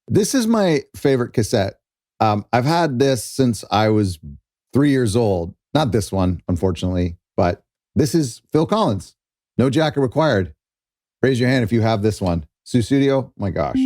This is my favorite cassette. I've had this since I was 3 years old. Not this one, unfortunately, but this is Phil Collins. No jacket required. Raise your hand if you have this one. Studio, my gosh.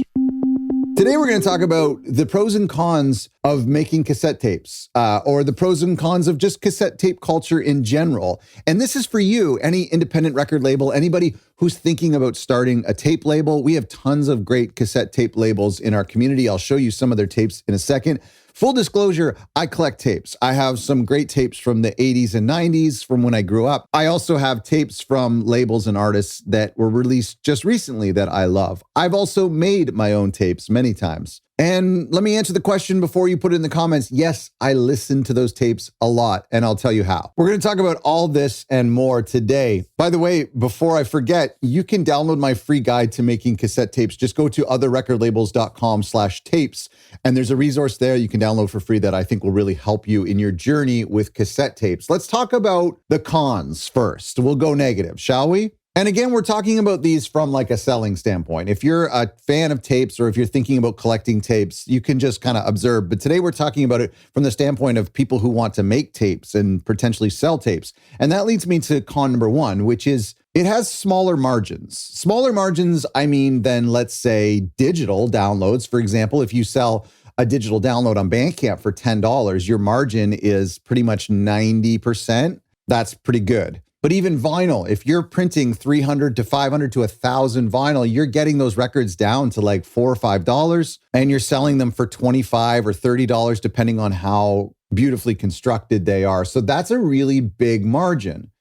Today we're going to talk about the pros and cons of making cassette tapes, or the pros and cons of just cassette tape culture in general. And this is for you, any independent record label, anybody who's thinking about starting a tape label. We have tons of great cassette tape labels in our community. I'll show you some of their tapes in a second. Full disclosure, I collect tapes. I have some great tapes from the 80s and 90s from when I grew up. I also have tapes from labels and artists that were released just recently that I love. I've also made my own tapes many times. And let me answer the question before you put it in the comments. Yes, I listen to those tapes a lot, and I'll tell you how. We're going to talk about all this and more today. By the way, before I forget, you can download my free guide to making cassette tapes. Just go to otherrecordlabels.com/tapes, and there's a resource there you can download for free that I think will really help you in your journey with cassette tapes. Let's talk about the cons first. We'll go negative, shall we? And again, we're talking about these from like a selling standpoint. If you're a fan of tapes or if you're thinking about collecting tapes, you can just kind of observe. But today we're talking about it from the standpoint of people who want to make tapes and potentially sell tapes. And that leads me to con number one, which is it has smaller margins. Smaller margins, I mean, than let's say digital downloads. For example, if you sell a digital download on Bandcamp for $10, your margin is pretty much 90%. That's pretty good. But even vinyl, if you're printing 300 to 500 to 1,000 vinyl, you're getting those records down to like $4 or $5, and you're selling them for $25 or $30, depending on how beautifully constructed they are. So that's a really big margin.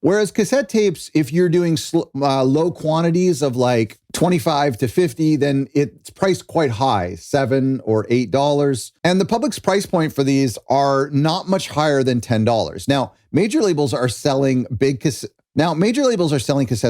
Whereas cassette tapes, if you're doing low quantities of like 25 to 50, then it's priced quite high, $7 or $8. And the public's price point for these are not much higher than $10. Now, major labels are selling cassettes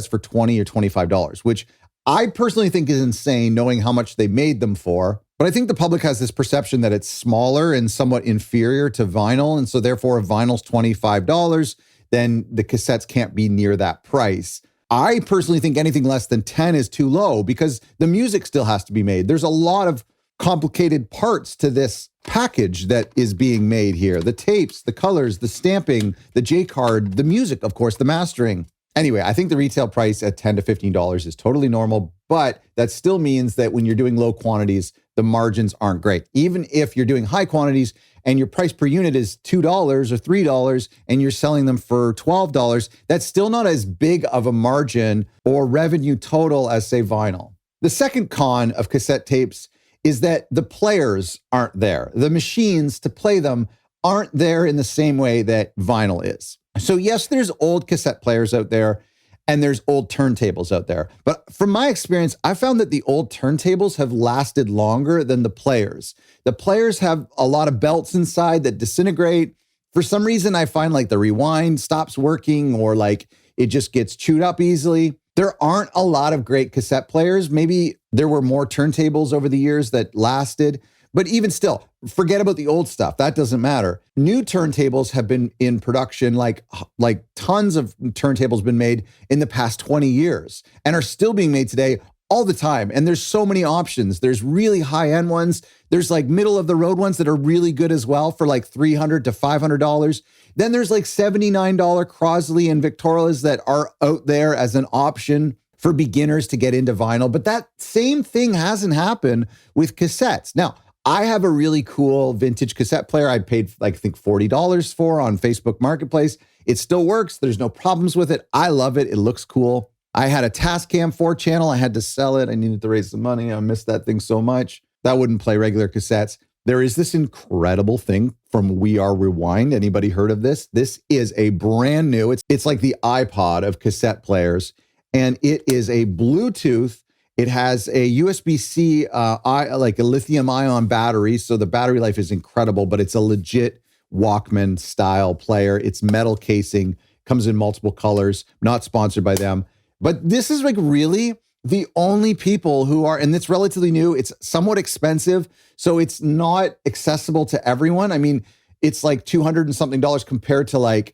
for $20 or $25, which I personally think is insane knowing how much they made them for. But I think the public has this perception that it's smaller and somewhat inferior to vinyl. And so therefore, if vinyl's $25, then the cassettes can't be near that price. I personally think anything less than 10 is too low because the music still has to be made. There's a lot of complicated parts to this package that is being made here. The tapes, the colors, the stamping, the J-card, the music, of course, the mastering. Anyway, I think the retail price at $10 to $15 is totally normal, but that still means that when you're doing low quantities, the margins aren't great. Even if you're doing high quantities and your price per unit is $2 or $3 and you're selling them for $12, that's still not as big of a margin or revenue total as, say, vinyl. The second con of cassette tapes is that the players aren't there. The machines to play them aren't there in the same way that vinyl is. So yes, there's old cassette players out there and there's old turntables out there. But from my experience, I found that the old turntables have lasted longer than the players. The players have a lot of belts inside that disintegrate. For some reason, I find like the rewind stops working or like it just gets chewed up easily. There aren't a lot of great cassette players. Maybe there were more turntables over the years that lasted. But even still, forget about the old stuff. That doesn't matter. New turntables have been in production, like tons of turntables been made in the past 20 years and are still being made today all the time. And there's so many options. There's really high-end ones. There's like middle-of-the-road ones that are really good as well for like $300 to $500. Then there's like $79 Crosley and Victorias that are out there as an option for beginners to get into vinyl. But that same thing hasn't happened with cassettes. Now, I have a really cool vintage cassette player I paid, like, I think $40 for on Facebook Marketplace. It still works. There's no problems with it. I love it. It looks cool. I had a Tascam 4 channel. I had to sell it. I needed to raise some money. I missed that thing so much. That wouldn't play regular cassettes. There is this incredible thing from We Are Rewind. Anybody heard of this? This is a brand new, it's like the iPod of cassette players. And it is a Bluetooth. It has a USB-C, like a lithium ion battery. So the battery life is incredible, but it's a legit Walkman style player. It's metal casing, comes in multiple colors, not sponsored by them. But this is like really the only people who are, and it's relatively new. It's somewhat expensive. So it's not accessible to everyone. I mean, it's like $200 and something compared to like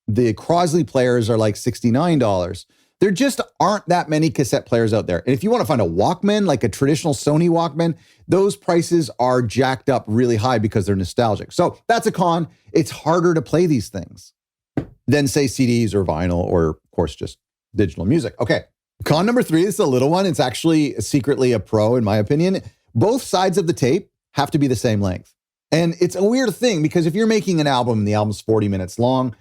the Crosley players are like $69. There just aren't that many cassette players out there. And if you want to find a Walkman, like a traditional Sony Walkman, those prices are jacked up really high because they're nostalgic. So that's a con. It's harder to play these things than, say, CDs or vinyl or, of course, just digital music. Okay. Con number 3 is a little one. It's actually secretly a pro, in my opinion. Both sides of the tape have to be the same length. And it's a weird thing because if you're making an album and the album's 40 minutes long,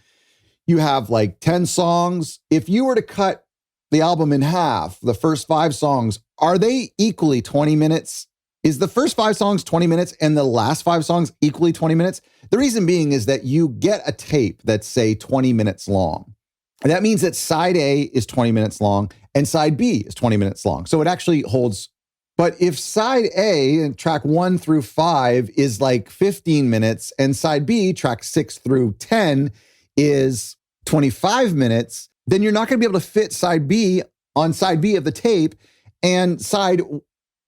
you have like 10 songs. If you were to cut the album in half, the first 5 songs, are they equally 20 minutes? Is the first 5 songs 20 minutes and the last 5 songs equally 20 minutes? The reason being is that you get a tape that's, say, 20 minutes long. And that means that side A is 20 minutes long and side B is 20 minutes long. So it actually holds. But if side A and track 1 through 5 is like 15 minutes and side B, track 6 through 10 is 25 minutes, then you're not going to be able to fit side B on side B of the tape. And side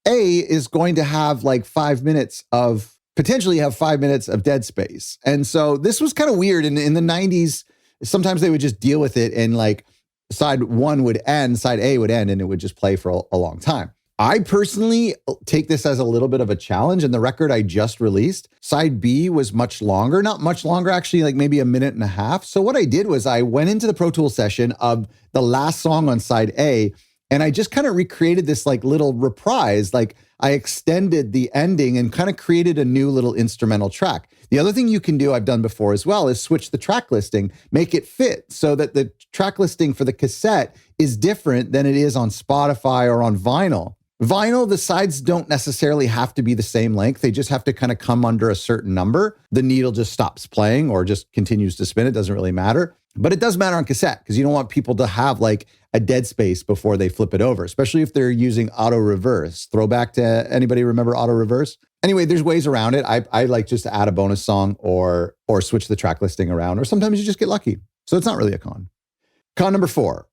A is going to have like 5 minutes of, potentially have 5 minutes of dead space. And so this was kind of weird. In the 90s, sometimes they would just deal with it and like side 1 would end, side A would end, and it would just play for a long time. I personally take this as a little bit of a challenge. And the record I just released, side B was much longer, not much longer, actually, like maybe a minute and a half. So what I did was I went into the Pro Tools session of the last song on side A, and I just kind of recreated this like little reprise. Like I extended the ending and kind of created a new little instrumental track. The other thing you can do, I've done before as well, is switch the track listing, make it fit so that the track listing for the cassette is different than it is on Spotify or on vinyl. Vinyl, the sides don't necessarily have to be the same length. They just have to kind of come under a certain number. The needle just stops playing or just continues to spin. It doesn't really matter. But it does matter on cassette because you don't want people to have like a dead space before they flip it over, especially if they're using auto reverse. Throwback to anybody remember auto reverse? Anyway, there's ways around it. I like just to add a bonus song or switch the track listing around, or sometimes you just get lucky. So it's not really a con. Con number 4.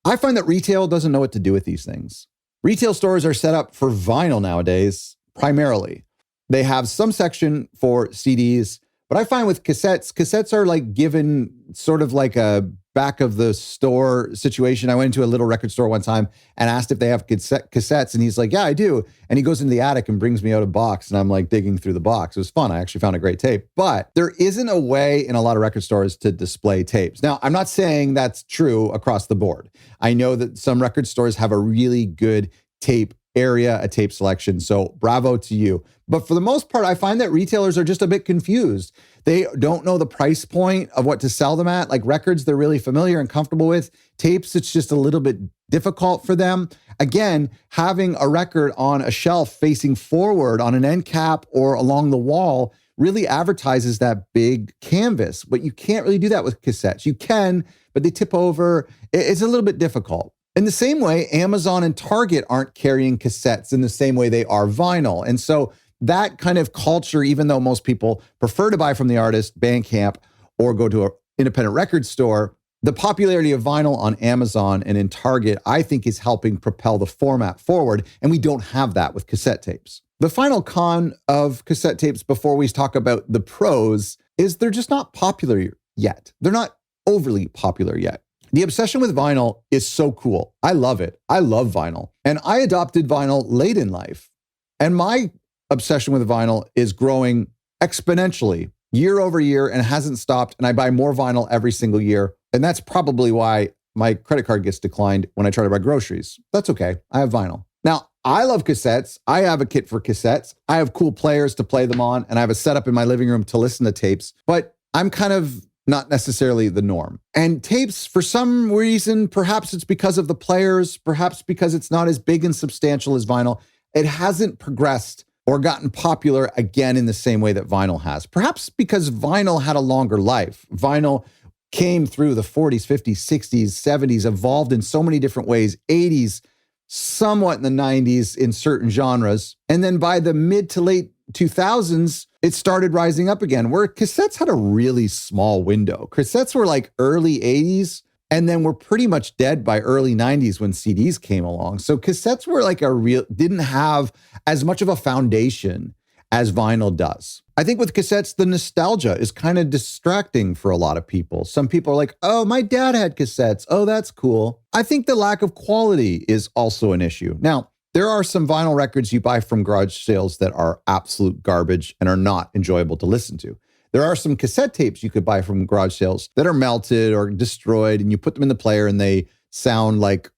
I find that retail doesn't know what to do with these things. Retail stores are set up for vinyl nowadays, primarily. They have some section for CDs, but I find with cassettes are like given sort of like a back of the store situation. I went into a little record store one time and asked if they have cassettes, and he's like, yeah, I do. And he goes into the attic and brings me out a box, and I'm like digging through the box. It was fun. I actually found a great tape, but there isn't a way in a lot of record stores to display tapes. Now, I'm not saying that's true across the board. I know that some record stores have a really good tape area, a tape selection. So bravo to you. But for the most part, I find that retailers are just a bit confused. They don't know the price point of what to sell them at. Like records, they're really familiar and comfortable with. Tapes, it's just a little bit difficult for them. Again, having a record on a shelf facing forward on an end cap or along the wall really advertises that big canvas. But you can't really do that with cassettes. You can, but they tip over. It's a little bit difficult. In the same way, Amazon and Target aren't carrying cassettes in the same way they are vinyl. And so that kind of culture, even though most people prefer to buy from the artist, Bandcamp, or go to an independent record store, the popularity of vinyl on Amazon and in Target, I think, is helping propel the format forward. And we don't have that with cassette tapes. The final con of cassette tapes before we talk about the pros is they're just not popular yet. They're not overly popular yet. The obsession with vinyl is so cool. I love it. I love vinyl. And I adopted vinyl late in life. And my obsession with vinyl is growing exponentially year over year and hasn't stopped. And I buy more vinyl every single year. And that's probably why my credit card gets declined when I try to buy groceries. That's okay. I have vinyl. Now, I love cassettes. I have a kit for cassettes. I have cool players to play them on. And I have a setup in my living room to listen to tapes. But I'm kind of not necessarily the norm. And tapes, for some reason, perhaps it's because of the players, perhaps because it's not as big and substantial as vinyl, it hasn't progressed or gotten popular again in the same way that vinyl has. Perhaps because vinyl had a longer life. Vinyl came through the 40s, 50s, 60s, 70s, evolved in so many different ways, 80s, somewhat in the 90s in certain genres. And then by the mid to late 2000s, it started rising up again, where cassettes had a really small window. Cassettes were like early 80s, and then were pretty much dead by early 90s when CDs came along. So cassettes were like didn't have as much of a foundation as vinyl does. I think with cassettes, the nostalgia is kind of distracting for a lot of people. Some people are like, oh, my dad had cassettes. Oh, that's cool. I think the lack of quality is also an issue. Now, there are some vinyl records you buy from garage sales that are absolute garbage and are not enjoyable to listen to. There are some cassette tapes you could buy from garage sales that are melted or destroyed, and you put them in the player and they sound like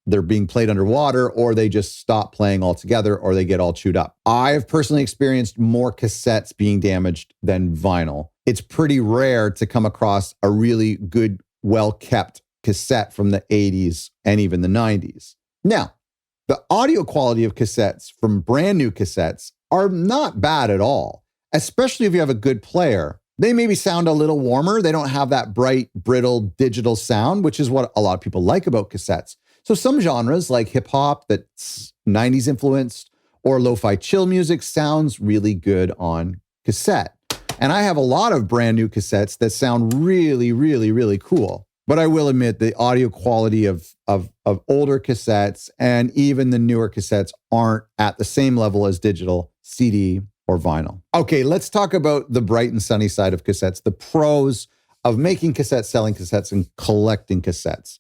they're being played underwater, or they just stop playing altogether, or they get all chewed up. I've personally experienced more cassettes being damaged than vinyl. It's pretty rare to come across a really good, well-kept cassette from the 80s and even the 90s. Now, the audio quality of cassettes from brand new cassettes are not bad at all, especially if you have a good player. They maybe sound a little warmer. They don't have that bright, brittle digital sound, which is what a lot of people like about cassettes. So some genres like hip hop that's 90s influenced or lo-fi chill music sounds really good on cassette. And I have a lot of brand new cassettes that sound really, really, really cool. But I will admit the audio quality of older cassettes and even the newer cassettes aren't at the same level as digital, CD, or vinyl. Okay, let's talk about the bright and sunny side of cassettes, the pros of making cassettes, selling cassettes, and collecting cassettes.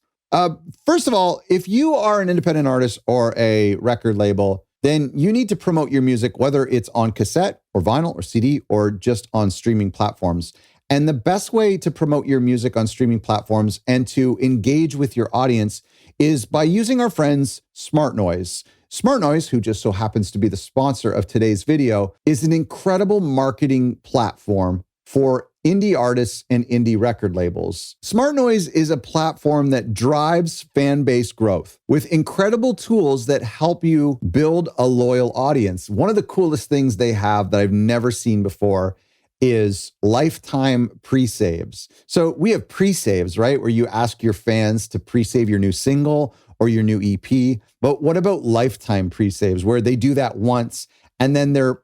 First of all, if you are an independent artist or a record label, then you need to promote your music, whether it's on cassette or vinyl or CD or just on streaming platforms. And the best way to promote your music on streaming platforms and to engage with your audience is by using our friends Smart Noise. Smart Noise, who just so happens to be the sponsor of today's video, is an incredible marketing platform for indie artists and indie record labels. Smart Noise is a platform that drives fan base growth with incredible tools that help you build a loyal audience. One of the coolest things they have that I've never seen before is lifetime pre-saves. So we have pre-saves, right? Where you ask your fans to pre-save your new single or your new EP. But what about lifetime pre-saves where they do that once and then they're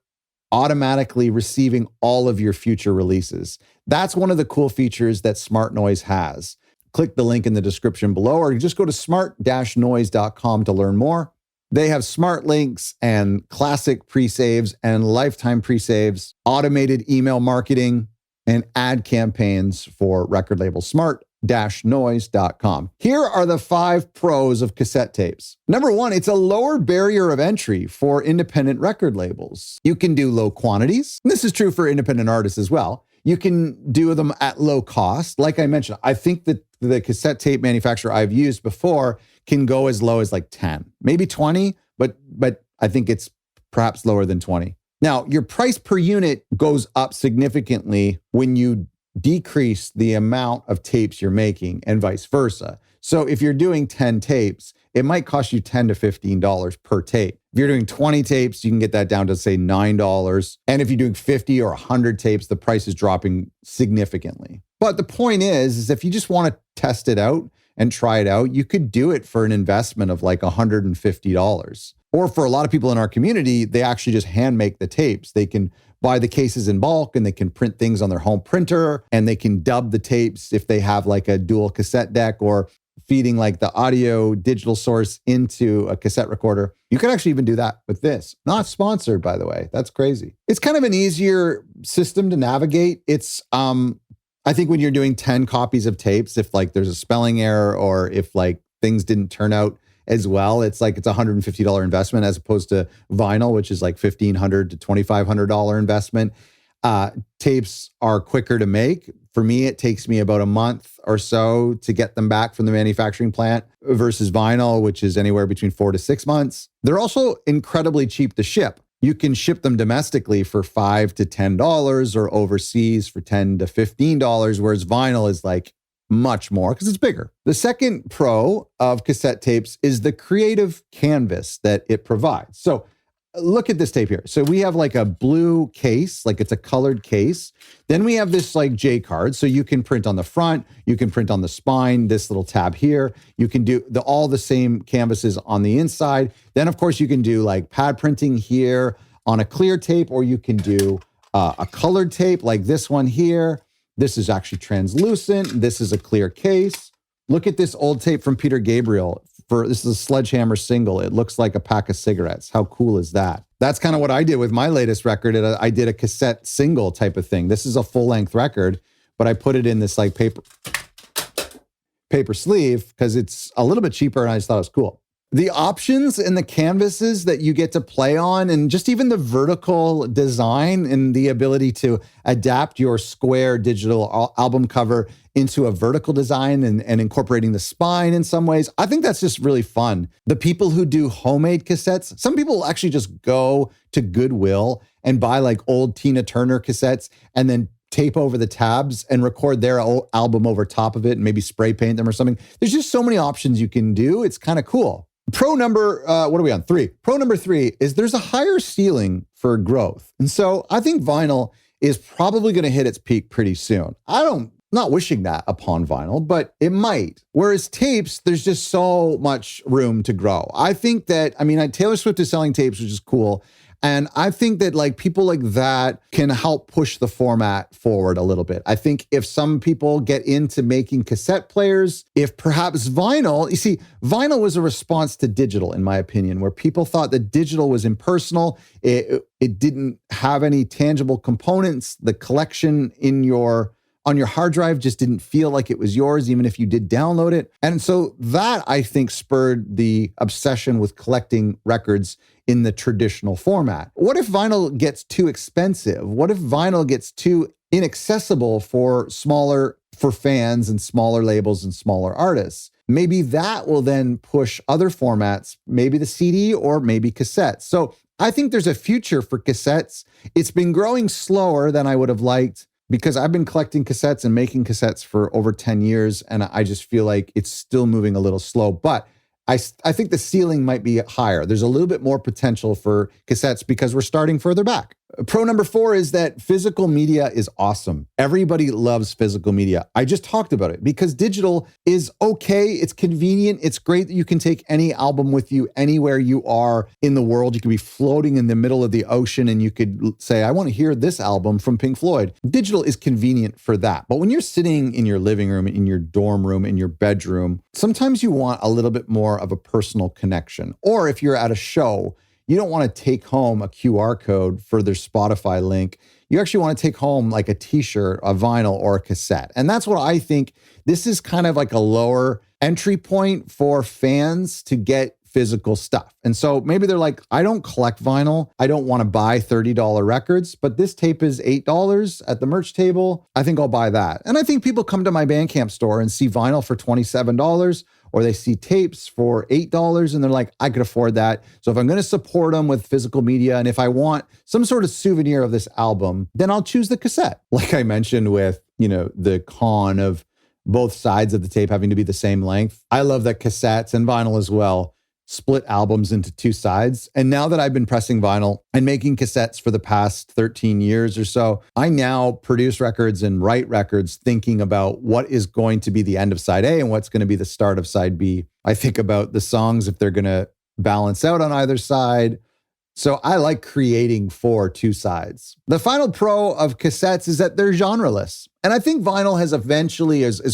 automatically receiving all of your future releases? That's one of the cool features that Smart Noise has. Click the link in the description below or just go to smart-noise.com to learn more. They have smart links and classic pre-saves and lifetime pre-saves, automated email marketing, and ad campaigns for record labels. Smart-noise.com. Here are the 5 pros of cassette tapes. Number 1, it's a lower barrier of entry for independent record labels. You can do low quantities. And this is true for independent artists as well. You can do them at low cost. Like I mentioned, I think that the cassette tape manufacturer I've used before can go as low as like 10, maybe 20, but I think it's perhaps lower than 20. Now, your price per unit goes up significantly when you decrease the amount of tapes you're making and vice versa. So if you're doing 10 tapes, it might cost you $10 to $15 per tape. If you're doing 20 tapes, you can get that down to say $9. And if you're doing 50 or 100 tapes, the price is dropping significantly. But the point is if you just want to test it out and try it out, you could do it for an investment of like $150. Or for a lot of people in our community, they actually just hand make the tapes. They can buy the cases in bulk and they can print things on their home printer and they can dub the tapes if they have like a dual cassette deck or feeding like the audio digital source into a cassette recorder. You can actually even do that with this. Not sponsored, by the way. That's crazy. It's kind of an easier system to navigate. It's, I think when you're doing 10 copies of tapes, if like there's a spelling error or if like things didn't turn out as well, it's like it's a $150 investment as opposed to vinyl, which is like $1,500 to $2,500 investment. Tapes are quicker to make. For me, it takes me about a month or so to get them back from the manufacturing plant versus vinyl, which is anywhere between 4 to 6 months. They're also incredibly cheap to ship. You can ship them domestically for $5 to $10 or overseas for $10 to $15, whereas vinyl is like much more because it's bigger. The second pro of cassette tapes is the creative canvas that it provides. So look at this tape here. So we have like a blue case, like it's a colored case. Then we have this like J card. So you can print on the front, you can print on the spine, this little tab here. You can do all the same canvases on the inside. Then of course you can do like pad printing here on a clear tape, or you can do a colored tape like this one here. This is actually translucent. This is a clear case. Look at this old tape from Peter Gabriel. This is a Sledgehammer single. It looks like a pack of cigarettes. How cool is that? That's kind of what I did with my latest record. I did a cassette single type of thing. This is a full-length record, but I put it in this like paper sleeve because it's a little bit cheaper and I just thought it was cool. The options and the canvases that you get to play on, and just even the vertical design and the ability to adapt your square digital album cover into a vertical design and incorporating the spine in some ways, I think that's just really fun. The people who do homemade cassettes, some people actually just go to Goodwill and buy like old Tina Turner cassettes and then tape over the tabs and record their album over top of it and maybe spray paint them or something. There's just so many options you can do. It's kind of cool. Pro number, what are we on? 3. Pro number 3 is there's a higher ceiling for growth. And so I think vinyl is probably going to hit its peak pretty soon. Not wishing that upon vinyl, but it might. Whereas tapes, there's just so much room to grow. I think that, Taylor Swift is selling tapes, which is cool. And I think that like people like that can help push the format forward a little bit. I think if some people get into making cassette players, if perhaps vinyl, you see, vinyl was a response to digital, in my opinion, where people thought that digital was impersonal. It didn't have any tangible components. The collection on your hard drive just didn't feel like it was yours, even if you did download it. And so that, I think, spurred the obsession with collecting records in the traditional format. What if vinyl gets too expensive? What if vinyl gets too inaccessible for fans and smaller labels and smaller artists? Maybe that will then push other formats, maybe the CD or maybe cassettes. So I think there's a future for cassettes. It's been growing slower than I would have liked, because I've been collecting cassettes and making cassettes for over 10 years, and I just feel like it's still moving a little slow. But I think the ceiling might be higher. There's a little bit more potential for cassettes because we're starting further back. Pro number 4 is that physical media is awesome. Everybody loves physical media. I just talked about it because digital is okay. It's convenient. It's great that you can take any album with you anywhere you are in the world. You could be floating in the middle of the ocean and you could say, I want to hear this album from Pink Floyd. Digital is convenient for that. But when you're sitting in your living room, in your dorm room, in your bedroom, sometimes you want a little bit more of a personal connection. Or if you're at a show, you don't want to take home a QR code for their Spotify link. You actually want to take home like a t-shirt, a vinyl, or a cassette. And that's what I think. This is kind of like a lower entry point for fans to get physical stuff. And so maybe they're like, I don't collect vinyl. I don't want to buy $30 records, but this tape is $8 at the merch table. I think I'll buy that. And I think people come to my Bandcamp store and see vinyl for $27, or they see tapes for $8 and they're like, I could afford that. So if I'm going to support them with physical media, and if I want some sort of souvenir of this album, then I'll choose the cassette. Like I mentioned with, the con of both sides of the tape having to be the same length. I love that cassettes and vinyl as well split albums into 2 sides. And now that I've been pressing vinyl and making cassettes for the past 13 years or so, I now produce records and write records thinking about what is going to be the end of side A and what's going to be the start of side B. I think about the songs, if they're going to balance out on either side. So I like creating for 2 sides. The final pro of cassettes is that they're genreless. And I think vinyl has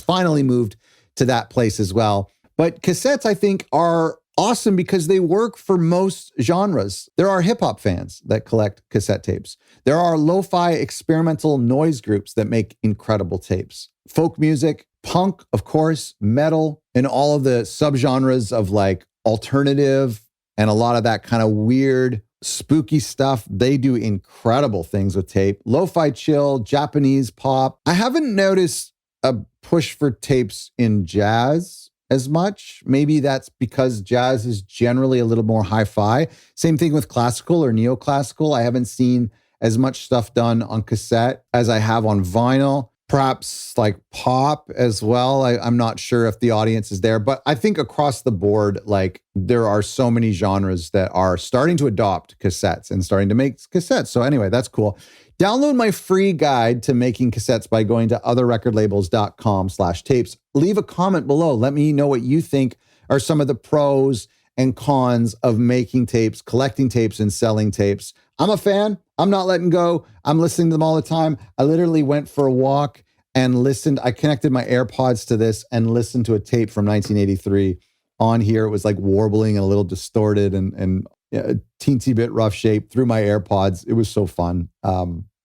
finally moved to that place as well. But cassettes, I think, are awesome because they work for most genres. There are hip hop fans that collect cassette tapes. There are lo-fi experimental noise groups that make incredible tapes. Folk music, punk, of course, metal, and all of the subgenres of like alternative and a lot of that kind of weird, spooky stuff. They do incredible things with tape. Lo-fi chill, Japanese pop. I haven't noticed a push for tapes in jazz as much. Maybe that's because jazz is generally a little more hi-fi. Same thing with classical or neoclassical. I haven't seen as much stuff done on cassette as I have on vinyl. Perhaps like pop as well. I'm not sure if the audience is there, but I think across the board, like there are so many genres that are starting to adopt cassettes and starting to make cassettes. So anyway, that's cool. Download my free guide to making cassettes by going to otherrecordlabels.com/tapes. Leave a comment below. Let me know what you think are some of the pros and cons of making tapes, collecting tapes, and selling tapes. I'm a fan. I'm not letting go. I'm listening to them all the time. I literally went for a walk and listened. I connected my AirPods to this and listened to a tape from 1983 on here. It was like warbling and a little distorted, and a teensy bit rough shape through my AirPods. It was so fun.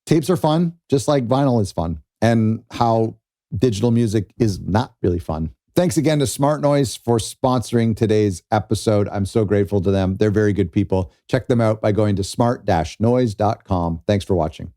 Tapes are fun, just like vinyl is fun, and how digital music is not really fun. Thanks again to Smart Noise for sponsoring today's episode. I'm so grateful to them. They're very good people. Check them out by going to smart-noise.com. Thanks for watching.